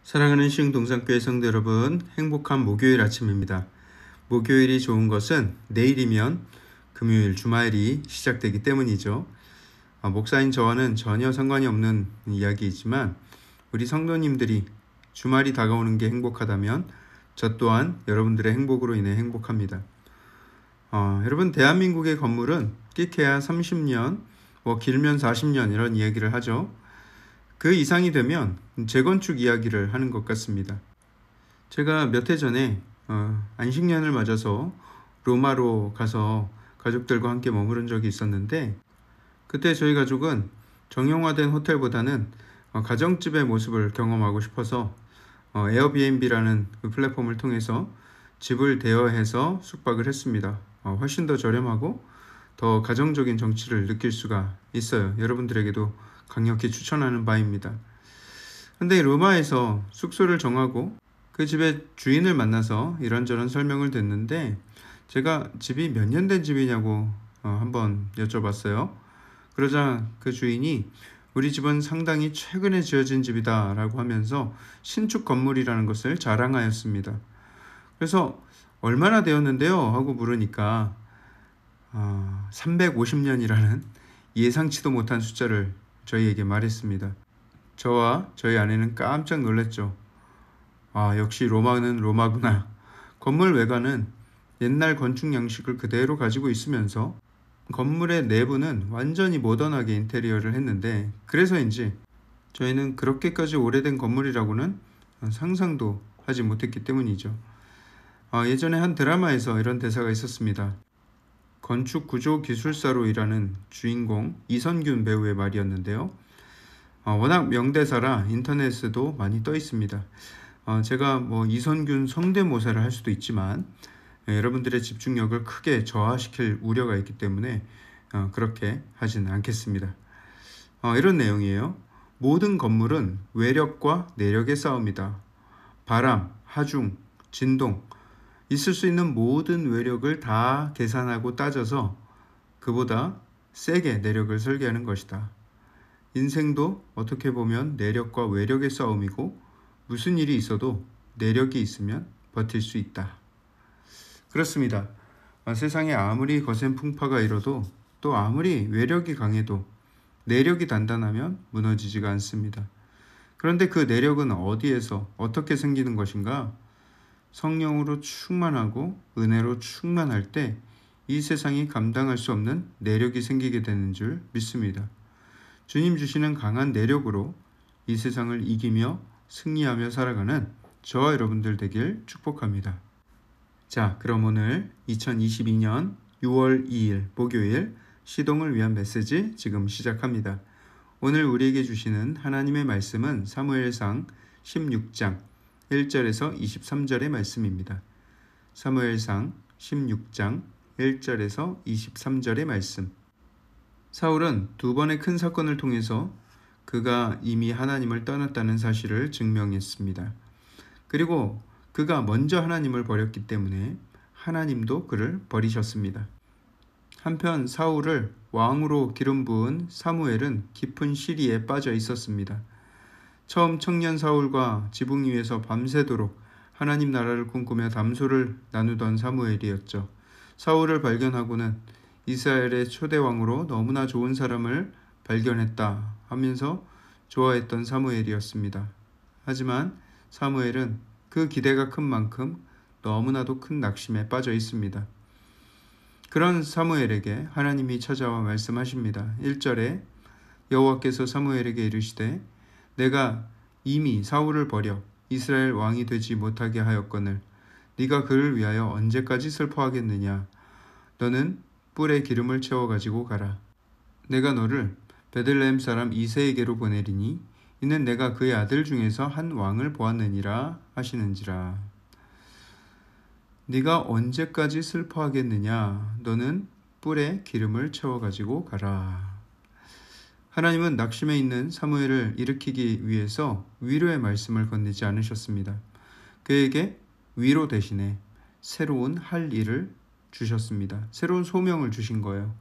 사랑하는 시흥동산교회 성도 여러분, 행복한 목요일 아침입니다. 목요일이 좋은 것은 내일이면 금요일, 주말이 시작되기 때문이죠. 목사인 저와는 전혀 상관이 없는 이야기이지만 우리 성도님들이 주말이 다가오는 게 행복하다면 저 또한 여러분들의 행복으로 인해 행복합니다. 여러분, 대한민국의 건물은 끼케야 30년, 길면 40년 이런 이야기를 하죠. 그 이상이 되면 재건축 이야기를 하는 것 같습니다. 제가 몇 해 전에 안식년을 맞아서 로마로 가서 가족들과 함께 머무른 적이 있었는데, 그때 저희 가족은 정형화된 호텔보다는 가정집의 모습을 경험하고 싶어서 에어비앤비라는 그 플랫폼을 통해서 집을 대여해서 숙박을 했습니다. 훨씬 더 저렴하고 더 가정적인 정취를 느낄 수가 있어요. 여러분들에게도 강력히 추천하는 바입니다. 근데 로마에서 숙소를 정하고 그 집의 주인을 만나서 이런저런 설명을 듣는데, 제가 집이 몇 년 된 집이냐고 한번 여쭤봤어요. 그러자 그 주인이 우리 집은 상당히 최근에 지어진 집이다 라고 하면서 신축 건물이라는 것을 자랑하였습니다. 그래서 얼마나 되었는데요? 하고 물으니까 350년이라는 예상치도 못한 숫자를 저희에게 말했습니다. 저와 저희 아내는 깜짝 놀랐죠. 역시 로마는 로마구나. 건물 외관은 옛날 건축 양식을 그대로 가지고 있으면서 건물의 내부는 완전히 모던하게 인테리어를 했는데, 그래서인지 저희는 그렇게까지 오래된 건물이라고는 상상도 하지 못했기 때문이죠. 예전에 한 드라마에서 이런 대사가 있었습니다. 건축 구조 기술사로 일하는 주인공 이선균 배우의 말이었는데요. 워낙 명대사라 인터넷에도 많이 떠 있습니다. 제가 이선균 성대모사를 할 수도 있지만 여러분들의 집중력을 크게 저하시킬 우려가 있기 때문에 그렇게 하지는 않겠습니다. 이런 내용이에요. 모든 건물은 외력과 내력의 싸움이다. 바람, 하중, 진동, 있을 수 있는 모든 외력을 다 계산하고 따져서 그보다 세게 내력을 설계하는 것이다. 인생도 어떻게 보면 내력과 외력의 싸움이고, 무슨 일이 있어도 내력이 있으면 버틸 수 있다. 그렇습니다. 세상에 아무리 거센 풍파가 일어도, 또 아무리 외력이 강해도 내력이 단단하면 무너지지가 않습니다. 그런데 그 내력은 어디에서 어떻게 생기는 것인가? 성령으로 충만하고 은혜로 충만할 때 이 세상이 감당할 수 없는 내력이 생기게 되는 줄 믿습니다. 주님 주시는 강한 내력으로 이 세상을 이기며 승리하며 살아가는 저와 여러분들 되길 축복합니다. 자, 그럼 오늘 2022년 6월 2일 목요일 시동을 위한 메시지 지금 시작합니다. 오늘 우리에게 주시는 하나님의 말씀은 사무엘상 16장 1절에서 23절의 말씀입니다. 사무엘상 16장 1절에서 23절의 말씀. 사울은 두 번의 큰 사건을 통해서 그가 이미 하나님을 떠났다는 사실을 증명했습니다. 그리고 그가 먼저 하나님을 버렸기 때문에 하나님도 그를 버리셨습니다. 한편 사울을 왕으로 기름 부은 사무엘은 깊은 시리에 빠져 있었습니다. 처음 청년 사울과 지붕 위에서 밤새도록 하나님 나라를 꿈꾸며 담소를 나누던 사무엘이었죠. 사울을 발견하고는 이스라엘의 초대왕으로 너무나 좋은 사람을 발견했다 하면서 좋아했던 사무엘이었습니다. 하지만 사무엘은 그 기대가 큰 만큼 너무나도 큰 낙심에 빠져 있습니다. 그런 사무엘에게 하나님이 찾아와 말씀하십니다. 1절에 여호와께서 사무엘에게 이르시되 내가 이미 사울을 버려 이스라엘 왕이 되지 못하게 하였거늘 네가 그를 위하여 언제까지 슬퍼하겠느냐. 너는 뿔에 기름을 채워 가지고 가라. 내가 너를 베들레헴 사람 이새에게로 보내리니 이는 내가 그의 아들 중에서 한 왕을 보았느니라 하시는지라. 네가 언제까지 슬퍼하겠느냐. 너는 뿔에 기름을 채워 가지고 가라. 하나님은 낙심해 있는 사무엘을 일으키기 위해서 위로의 말씀을 건네지 않으셨습니다. 그에게 위로 대신에 새로운 할 일을 주셨습니다. 새로운 소명을 주신 거예요.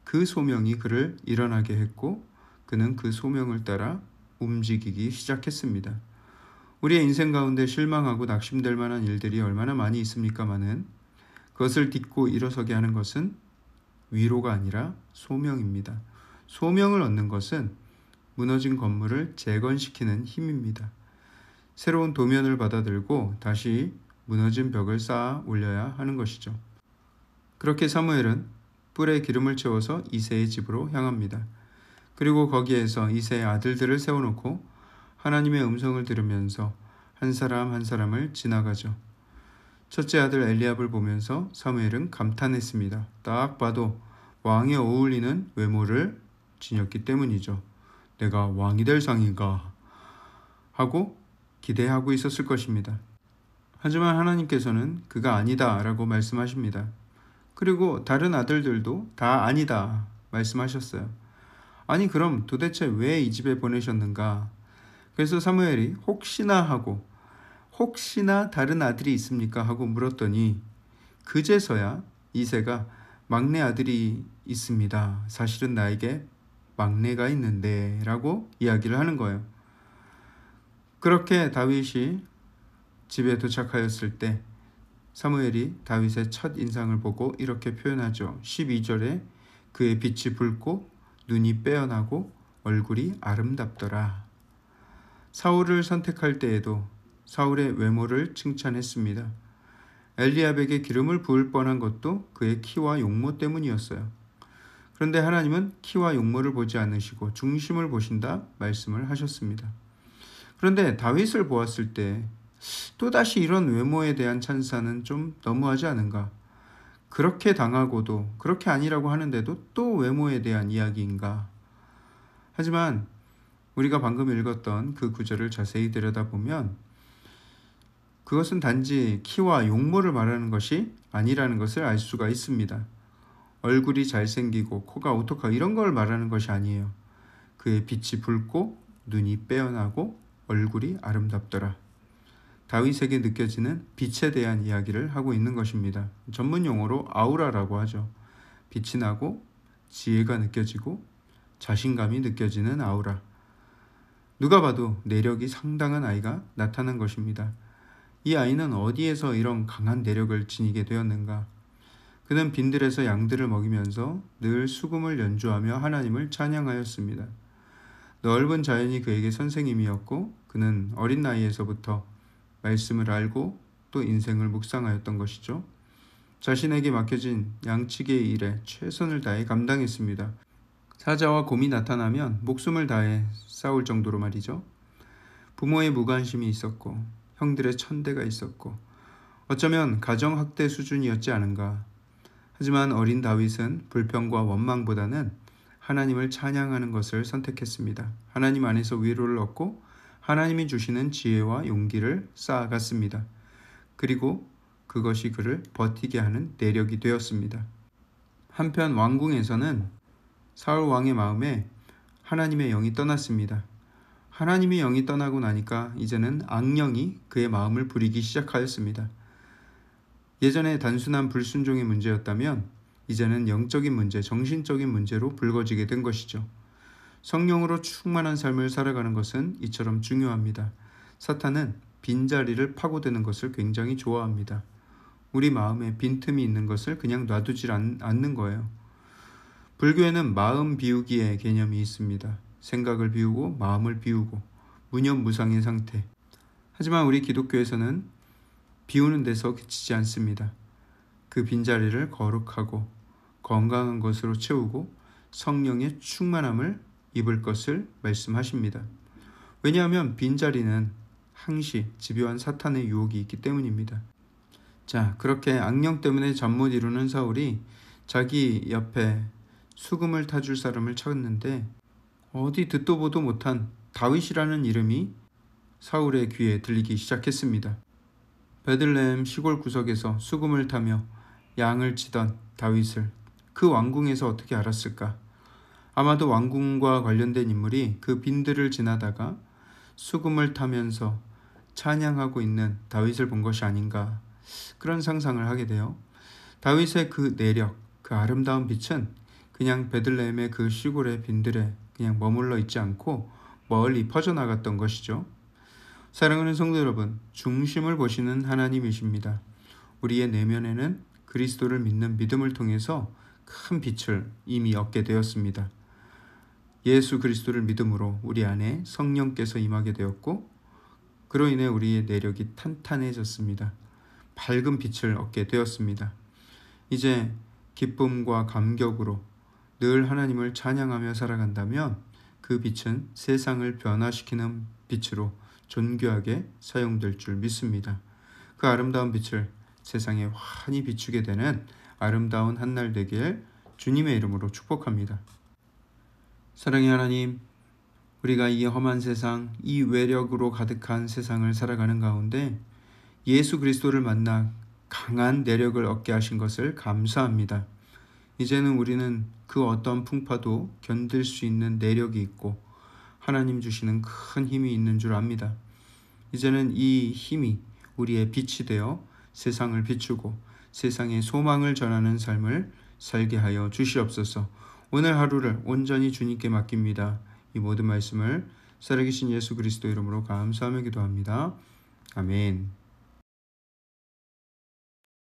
그 소명이 그를 일어나게 했고 그는 그 소명을 따라 움직이기 시작했습니다. 우리의 인생 가운데 실망하고 낙심될 만한 일들이 얼마나 많이 있습니까마는 그것을 딛고 일어서게 하는 것은 위로가 아니라 소명입니다. 소명을 얻는 것은 무너진 건물을 재건시키는 힘입니다. 새로운 도면을 받아들고 다시 무너진 벽을 쌓아 올려야 하는 것이죠. 그렇게 사무엘은 뿔에 기름을 채워서 이새의 집으로 향합니다. 그리고 거기에서 이새의 아들들을 세워놓고 하나님의 음성을 들으면서 한 사람 한 사람을 지나가죠. 첫째 아들 엘리압을 보면서 사무엘은 감탄했습니다. 딱 봐도 왕에 어울리는 외모를 지녔기 때문이죠. 내가 왕이 될 상인가 하고 기대하고 있었을 것입니다. 하지만 하나님께서는 그가 아니다 라고 말씀하십니다. 그리고 다른 아들들도 다 아니다 말씀하셨어요. 아니 그럼 도대체 왜 이 집에 보내셨는가? 그래서 사무엘이 혹시나 하고 혹시나 다른 아들이 있습니까? 하고 물었더니 그제서야 이새가 막내 아들이 있습니다. 사실은 나에게 막내가 있는데 라고 이야기를 하는 거예요. 그렇게 다윗이 집에 도착하였을 때 사무엘이 다윗의 첫 인상을 보고 이렇게 표현하죠. 12절에 그의 빛이 붉고 눈이 빼어나고 얼굴이 아름답더라. 사울을 선택할 때에도 사울의 외모를 칭찬했습니다. 엘리압에게 기름을 부을 뻔한 것도 그의 키와 용모 때문이었어요. 그런데 하나님은 키와 용모를 보지 않으시고 중심을 보신다 말씀을 하셨습니다. 그런데 다윗을 보았을 때 또다시 이런 외모에 대한 찬사는 좀 너무하지 않은가? 그렇게 당하고도 그렇게 아니라고 하는데도 또 외모에 대한 이야기인가? 하지만 우리가 방금 읽었던 그 구절을 자세히 들여다보면 그것은 단지 키와 용모를 말하는 것이 아니라는 것을 알 수가 있습니다. 얼굴이 잘생기고 코가 오똑하고 이런 걸 말하는 것이 아니에요. 그의 빛이 붉고 눈이 빼어나고 얼굴이 아름답더라. 다윗에게 느껴지는 빛에 대한 이야기를 하고 있는 것입니다. 전문 용어로 아우라라고 하죠. 빛이 나고 지혜가 느껴지고 자신감이 느껴지는 아우라. 누가 봐도 내력이 상당한 아이가 나타난 것입니다. 이 아이는 어디에서 이런 강한 내력을 지니게 되었는가? 그는 빈들에서 양들을 먹이면서 늘 수금을 연주하며 하나님을 찬양하였습니다. 넓은 자연이 그에게 선생님이었고 그는 어린 나이에서부터 말씀을 알고 또 인생을 묵상하였던 것이죠. 자신에게 맡겨진 양치기의 일에 최선을 다해 감당했습니다. 사자와 곰이 나타나면 목숨을 다해 싸울 정도로 말이죠. 부모의 무관심이 있었고 형들의 천대가 있었고 어쩌면 가정학대 수준이었지 않은가. 하지만 어린 다윗은 불평과 원망보다는 하나님을 찬양하는 것을 선택했습니다. 하나님 안에서 위로를 얻고 하나님이 주시는 지혜와 용기를 쌓아갔습니다. 그리고 그것이 그를 버티게 하는 내력이 되었습니다. 한편 왕궁에서는 사울 왕의 마음에 하나님의 영이 떠났습니다. 하나님의 영이 떠나고 나니까 이제는 악령이 그의 마음을 부리기 시작하였습니다. 예전에 단순한 불순종의 문제였다면 이제는 영적인 문제, 정신적인 문제로 불거지게 된 것이죠. 성령으로 충만한 삶을 살아가는 것은 이처럼 중요합니다. 사탄은 빈자리를 파고드는 것을 굉장히 좋아합니다. 우리 마음에 빈틈이 있는 것을 그냥 놔두질 않는 거예요. 불교에는 마음 비우기의 개념이 있습니다. 생각을 비우고 마음을 비우고 무념무상의 상태. 하지만 우리 기독교에서는 비우는 데서 그치지 않습니다. 그 빈자리를 거룩하고 건강한 것으로 채우고 성령의 충만함을 입을 것을 말씀하십니다. 왜냐하면 빈자리는 항시 집요한 사탄의 유혹이 있기 때문입니다. 자, 그렇게 악령 때문에 잠 못 이루는 사울이 자기 옆에 수금을 타줄 사람을 찾았는데 어디 듣도 보도 못한 다윗이라는 이름이 사울의 귀에 들리기 시작했습니다. 베들레헴 시골 구석에서 수금을 타며 양을 치던 다윗을 그 왕궁에서 어떻게 알았을까? 아마도 왕궁과 관련된 인물이 그 빈들을 지나다가 수금을 타면서 찬양하고 있는 다윗을 본 것이 아닌가, 그런 상상을 하게 돼요. 다윗의 그 내력, 그 아름다운 빛은 그냥 베들레헴의 그 시골의 빈들에 그냥 머물러 있지 않고 멀리 퍼져나갔던 것이죠. 사랑하는 성도 여러분, 중심을 보시는 하나님이십니다. 우리의 내면에는 그리스도를 믿는 믿음을 통해서 큰 빛을 이미 얻게 되었습니다. 예수 그리스도를 믿음으로 우리 안에 성령께서 임하게 되었고, 그로 인해 우리의 내력이 탄탄해졌습니다. 밝은 빛을 얻게 되었습니다. 이제 기쁨과 감격으로 늘 하나님을 찬양하며 살아간다면 그 빛은 세상을 변화시키는 빛으로 존귀하게 사용될 줄 믿습니다. 그 아름다운 빛을 세상에 환히 비추게 되는 아름다운 한날 되길 주님의 이름으로 축복합니다. 사랑의 하나님, 우리가 이 험한 세상, 이 외력으로 가득한 세상을 살아가는 가운데 예수 그리스도를 만나 강한 내력을 얻게 하신 것을 감사합니다. 이제는 우리는 그 어떤 풍파도 견딜 수 있는 내력이 있고 하나님 주시는 큰 힘이 있는 줄 압니다. 이제는 이 힘이 우리의 빛이 되어 세상을 비추고 세상에 소망을 전하는 삶을 살게 하여 주시옵소서. 오늘 하루를 온전히 주님께 맡깁니다. 이 모든 말씀을 살아계신 예수 그리스도 이름으로 감사하며 기도합니다. 아멘.